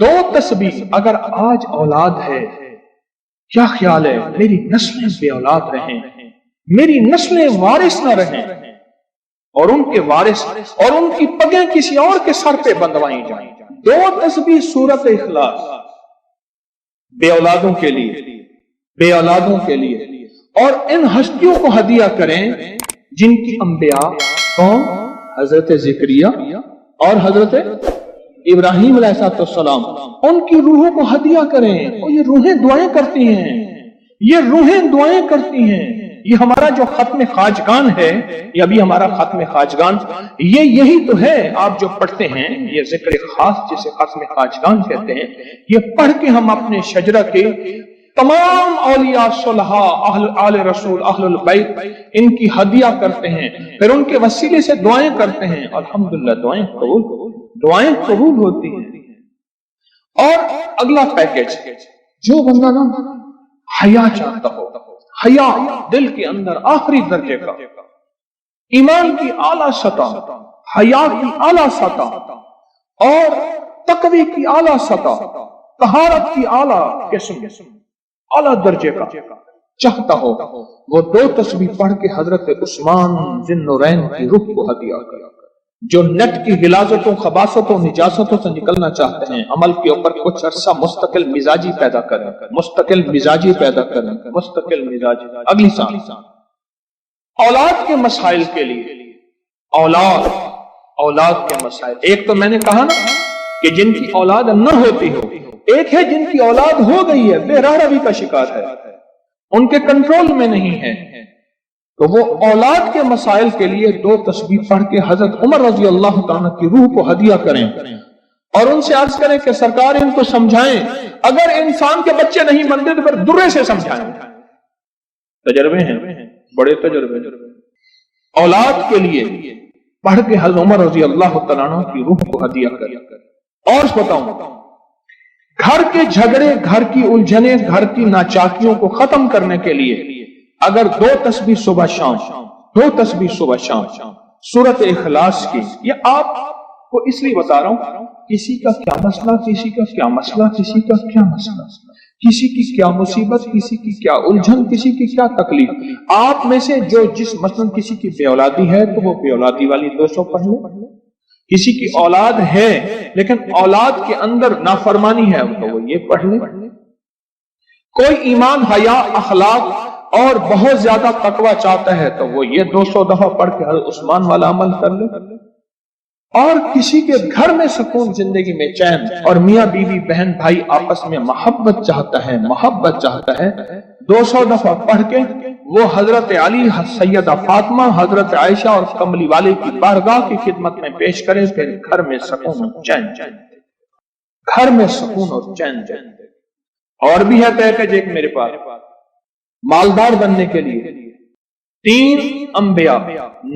دو تسبیح اگر آج اولاد ہے، کیا خیال ہے میری نسلیں بے اولاد رہیں، میری نسلیں وارث نہ رہیں، اور ان کے وارث اور ان کی پگیں کسی اور کے سر پہ بندوائی جائیں۔ دو تسبیح سورت اخلاص بے اولادوں کے لیے، بے اولادوں کے لیے، اور ان ہستیوں کو ہدیہ کریں جن کی انبیاء کون؟ حضرت زکریا اور حضرت ابراہیم علیہ السلام، ان کی روحوں کو ہدیہ کریں۔ اور یہ روحیں دعائیں کرتی ہیں، یہ روحیں دعائیں کرتی ہیں۔ یہ ہمارا جو ختم خواجگان ہے، یہ ابھی ہمارا ختم خواجگان، یہ یہی تو ہے آپ جو پڑھتے ہیں، یہ ذکر خاص جسے ختم خواجگان کہتے ہیں، یہ پڑھ کے ہم اپنے شجرہ کے تمام اولیاء صلحاء، آل رسول، اہل البیت، ان کی ہدیہ کرتے ہیں، پھر ان کے وسیلے سے دعائیں کرتے ہیں۔ الحمدللہ دعائیں قبول ہوتی ہیں۔ اور اگلا پیکج، جو بندہ نا حیا چاہتا ہو، حیا دل کے اندر آخری درجے کا، ایمان کی اعلیٰ سطح، حیا کی اعلیٰ سطح، اور تقوی کی اعلیٰ سطح، طہارت کی اعلیٰ قسم، اعلیٰ درجے کا چاہتا ہو، وہ دو تسبیح پڑھ کے حضرت عثمان ذی النورین کی روح کو ہدیہ کرے۔ جو نیٹ کی غلاظتوں، خباثتوں، نجاستوں سے نکلنا چاہتے ہیں، عمل کے اوپر کچھ عرصہ مستقل مزاجی پیدا کریں، مستقل مزاجی پیدا کریں، مستقل مزاجی۔ اگلی سال اولاد کے مسائل کے لیے، اولاد کے مسائل، ایک تو میں نے کہا نا کہ جن کی اولاد نہ ہوتی ہو، ایک ہے جن کی اولاد ہو گئی ہے، بے راہ روی کا شکار ہے، ان کے کنٹرول میں نہیں ہے، تو وہ اولاد کے مسائل کے لیے دو تسبیح پڑھ کے حضرت عمر رضی اللہ تعالیٰ کی روح کو ہدیہ کریں، اور ان سے عرض کریں کہ سرکار ان کو سمجھائیں، اگر انسان کے بچے نہیں بنتے تو پھر درے سے سمجھائیں۔ تجربے ہیں، بڑے تجربے۔ اولاد کے لیے پڑھ کے حضرت عمر رضی اللہ تعالیٰ کی روح کو ہدیہ کریں۔ اور بتاؤں، گھر کے جھگڑے، گھر کی الجھنیں، گھر کی ناچاکیوں کو ختم کرنے کے لیے اگر دو تسبیح صبح شام، دو تسبیح صبح شام سورت اخلاص کی، یہ آپ کو اس لیے بتا رہا ہوں، کسی کا کیا مسئلہ، کسی کا کیا مسئلہ، کسی کا کیا مسئلہ، کسی کی کیا مصیبت، کسی کی کیا الجھن، کسی کی کیا تکلیف، آپ میں سے جو جس مثلا کسی کی بے اولادی ہے تو وہ بے اولادی والی 200 پڑھ لے، کسی کی اولاد ہے لیکن اولاد کے اندر نافرمانی ہے تو وہ یہ پڑھ لے، کوئی ایمان، حیا، اخلاق اور بہت زیادہ تقوی چاہتا ہے تو وہ یہ 200 دفعہ پڑھ کے حضرت عثمان والا عمل کر لے، اور کسی کے گھر میں سکون، زندگی میں چین، اور میاں بیوی، بہن بھائی آپس میں محبت چاہتا ہے 200 دفعہ پڑھ کے وہ حضرت علی، سیدہ فاطمہ، حضرت عائشہ اور کملی والے کی بارگاہ کی خدمت میں پیش کرے، پھر گھر میں سکون اور چین، گھر میں سکون اور چین۔ اور بھی ہے پیکج ایک میرے پاس، مالدار بننے کے لیے 3 انبیاء،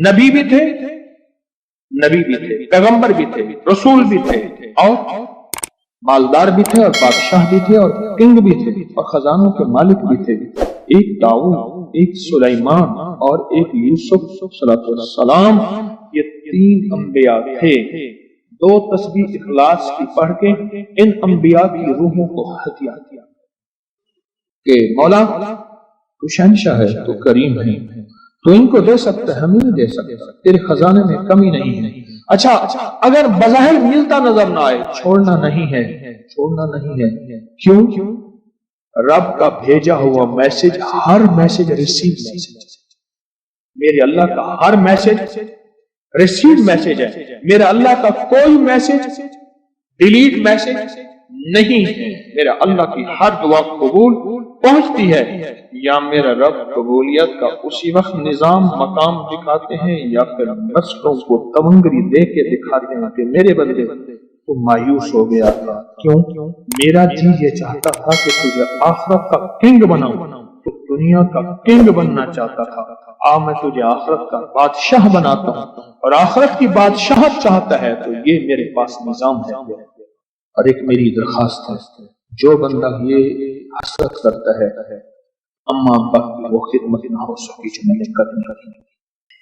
نبی بھی تھے، پیغمبر بھی تھے، رسول بھی تھے، اور مالدار بھی تھے، اور بادشاہ بھی تھے، اور کنگ بھی تھے، اور خزانوں کے مالک بھی تھے۔ ایک داؤد، ایک سلیمان، اور ایک یوسف صلی اللہ علیہ وسلم، یہ 3 انبیاء تھے۔ 2 تسبیح اخلاص کی پڑھ کے ان انبیاء کی روحوں کو ہدیہ دیا کہ مولا تو شہنشاہ ہے، تو کریم ہے، تو ان کو دے سکتا ہے، ہمیں نہیں دے سکتا، تیرے خزانے میں کمی نہیں ہے۔ اچھا، اگر بظاہر ملتا نظر نہ آئے، چھوڑنا نہیں ہے، کیوں؟ رب کا بھیجا ہوا میسج، ہر میسج ریسیو میسج، میرے اللہ کا ہر میسج ریسیو میسج ہے، میرا اللہ کا کوئی میسج ڈیلیٹ میسج نہیں ہے، میرا اللہ کی ہر دعا قبول پہنچتی ہے، یا میرا رب قبولیت کا اسی وقت نظام مقام دکھاتے ہیں، یا پھر نسلوں کو تونگری دے کے دکھاتے ہیں کہ میرے بندے تو مایوس ہو گیا تھا، کیوں؟ میرا جی یہ چاہتا تھا کہ تجھے آخرت کا کنگ بناؤں، تو دنیا کا کنگ بننا چاہتا تھا، میں تجھے آخرت کا بادشاہ بناتا ہوں، اور آخرت کی بادشاہت چاہتا ہے تو یہ میرے پاس نظام ہے۔ اور ایک میری درخواست ہے، جو بندہ یہ حسرت کرتا ہے اما ابا کی وہ خدمت نہ ہو سکی جو میں نے کرنی تھی،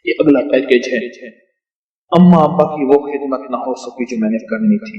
یہ اگلا پیکج ہے، اما ابا کی وہ خدمت نہ ہو سکی جو میں نے کرنی تھی۔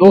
2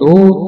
2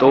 2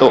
2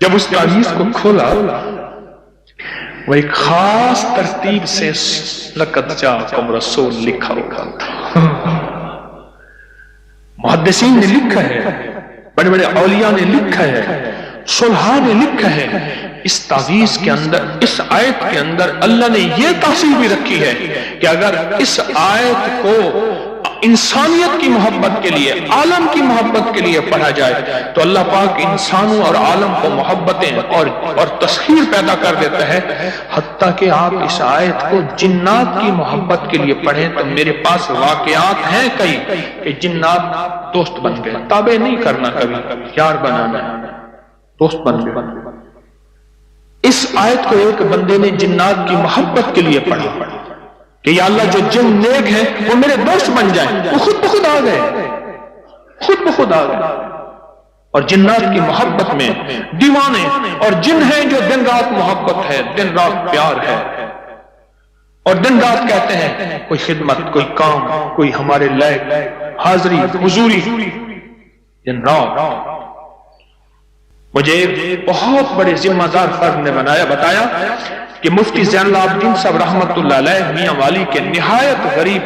جب اس تعویذ کو کھولا وہ ایک خاص ترتیب سے لقد جاءکم رسول لکھا ہوا تھا. محدثین نے لکھا ہے، بڑے بڑے اولیاء نے لکھا ہے، صلحاء نے لکھا ہے، اس تعویذ کے اندر، اس آیت کے اندر اللہ نے یہ تاثیر بھی رکھی ہے کہ اگر اس آیت کو انسانیت کی محبت کے لیے، عالم کی محبت کے لیے پڑھا جائے تو اللہ پاک انسانوں اور عالم کو محبتیں اور تسخیر پیدا کر دیتا ہے. حتیٰ کہ آپ اس آیت کو جنات کی محبت کے لیے پڑھیں تو میرے پاس واقعات ہیں کئی کہ جنات دوست بن گئے. تابع نہیں کرنا، کبھی یار بنانا، دوست بن گئے. اس آیت کو ایک بندے نے جنات کی محبت کے لیے پڑھا کہ یا اللہ جو جن نیک ہیں وہ میرے دوست بن جائیں. وہ خود بخود آ گئے، خود بخود آ گئے. اور جنات کی محبت میں دیوانے اور جن ہیں جو دن رات محبت ہے، دن رات پیار ہے، اور دن رات کہتے ہیں کوئی خدمت، کوئی کام، کوئی ہمارے لائق حاضری حضوری دن رات. مجھے ایک بہت بڑے ذمہ دار فرد نے بتایا کہ مفتی زین العابدین صاحب رحمت اللہ علیہ میاں والی کے نہایت غریب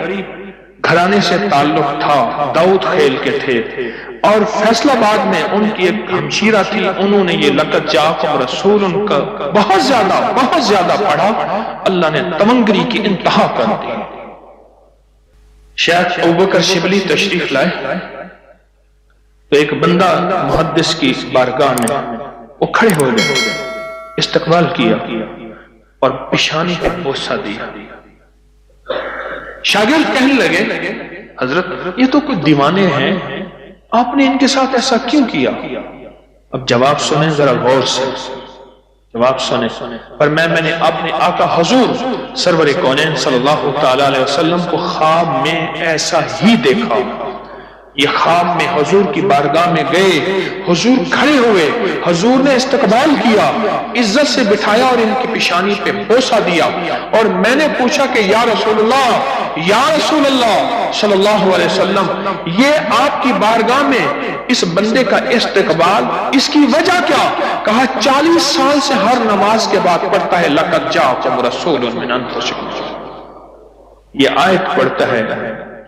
گھرانے سے تعلق تھا، داؤد خیل کے تھے، اور فیصل آباد میں ان کی ایک ہمشیرہ تھی. انہوں نے یہ لقد جاءکم رسول ان کا بہت زیادہ پڑھا. اللہ نے تمنگری کی انتہا کر دی. شیخ ابوبکر شبلی تشریف لائے تو ایک بندہ محدث کی بارگاہ میں وہ کھڑے ہو گئے، استقبال کیا اور پیشانی پر بوسہ دیا. شاگرد کہنے لگے حضرت یہ تو کوئی دیوانے ہیں، آپ نے ان کے ساتھ ایسا کیوں کیا؟ اب جواب سنیں ذرا غور سے، جواب سنیں. پر میں نے اپنے آقا حضور سرور کونین صلی اللہ تعالی علیہ وسلم کو خواب میں ایسا ہی دیکھا. یہ خواب میں حضور کی بارگاہ میں گئے، حضور کھڑے ہوئے، حضور نے استقبال کیا، عزت سے بٹھایا اور ان کی پیشانی پہ بوسہ دیا. اور میں نے پوچھا کہ یا رسول اللہ صلی اللہ علیہ وسلم، یہ آپ کی بارگاہ میں اس بندے کا استقبال، اس کی وجہ کیا؟ کہا 40 سال سے ہر نماز کے بعد پڑھتا ہے لقد جاءکم رسول من انفسکم. یہ آیت پڑھتا ہے،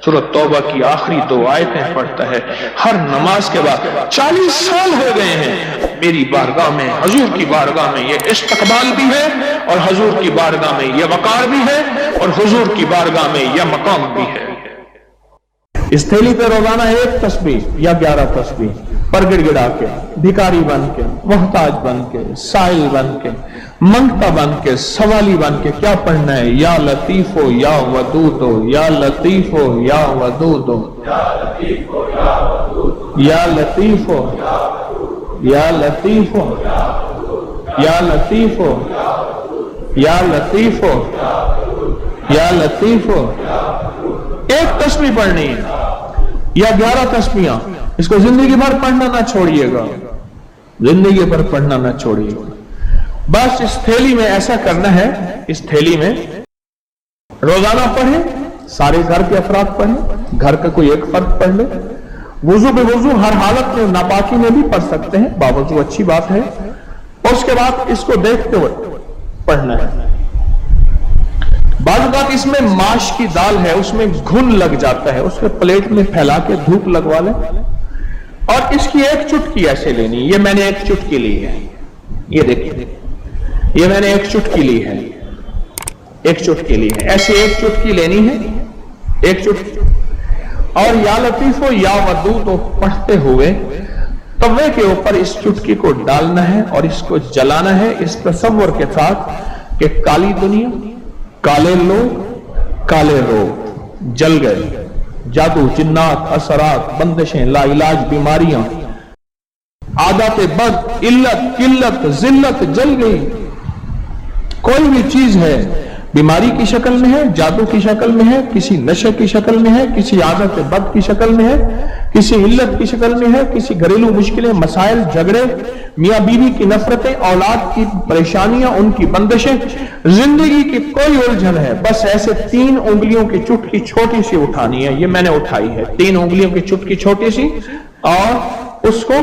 سورۃ توبہ کی آخری 2 آیتیں پڑھتا ہے ہر نماز کے بعد. 40 سال ہو گئے ہیں میری بارگاہ میں، حضور کی بارگاہ میں یہ استقبال بھی ہے، اور حضور کی بارگاہ میں یہ وقار بھی ہے، اور حضور کی بارگاہ میں یہ مقام بھی ہے. اس تھیلی پہ روزانہ 1 تسبیح یا 11 تسبیح پر گڑ گڑا کے، بھکاری بن کے، محتاج بن کے، سائل بن کے، منگتا بن کے، سوالی بن کے کیا پڑھنا ہے؟ یا لطیف ہو یا ودود ہو، یا لطیف ہو یا ودود ہو، یا لطیف ہو یا لطیف ہو، یا لطیف ہو یا لطیف ہو یا لطیف ہو یا لطیف ہو. 1 تسبیح پڑھنی ہے یا 11 تسبیحاں. اس کو زندگی بھر پڑھنا نہ چھوڑیے گا، زندگی بھر پڑھنا نہ چھوڑیے گا. بس اس تھیلی میں ایسا کرنا ہے، اس تھیلی میں روزانہ پڑھیں، سارے گھر کے افراد پڑھیں، گھر کا کوئی ایک فرد پڑھ لے. وضو بے وضو ہر حالت میں ناپاکی میں بھی پڑھ سکتے ہیں، باوضو اچھی بات ہے. اور اس کے بعد اس کو دیکھتے ہوئے پڑھنا ہے. بعض اوقات اس میں ماش کی دال ہے، اس میں گھن لگ جاتا ہے، اس کے پلیٹ میں پھیلا کے دھوپ لگوا لیں. اور اس کی 1 چٹکی ایسے لینی. یہ میں نے 1 چٹکی لی ہے، یہ دیکھیں، یہ میں نے 1 چٹکی لی ہے، 1 چٹکی لی ہے. ایسے 1 چٹکی لینی ہے، 1 چٹکی. اور یا لطیف ہو یا ودود ہو پڑھتے ہوئے توے کے اوپر اس چٹکی کو ڈالنا ہے اور اس کو جلانا ہے، اس تصور کے ساتھ کہ کالی دنیا، کالے لوگ، کالے روگ جل گئے. جادو، جنات، اثرات، بندشیں، لا علاج بیماریاں، عادات بد، علت، قلت، ذلت جل گئی. کوئی بھی چیز ہے بیماری کی شکل میں ہے، جادو کی شکل میں ہے، کسی نشے کی شکل میں ہے، کسی عادت بد کی شکل میں ہے، کسی علت کی شکل میں ہے، کسی گھریلو مشکلیں، مسائل، جھگڑے، میاں بیوی کی نفرتیں، اولاد کی پریشانیاں، ان کی بندشیں، زندگی کی کوئی الجھن ہے. بس ایسے 3 انگلیوں کی چٹکی چھوٹی سی اٹھانی ہے. یہ میں نے اٹھائی ہے، 3 انگلیوں کی چٹکی چھوٹی سی، اور اس کو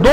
2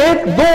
1-2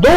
2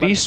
30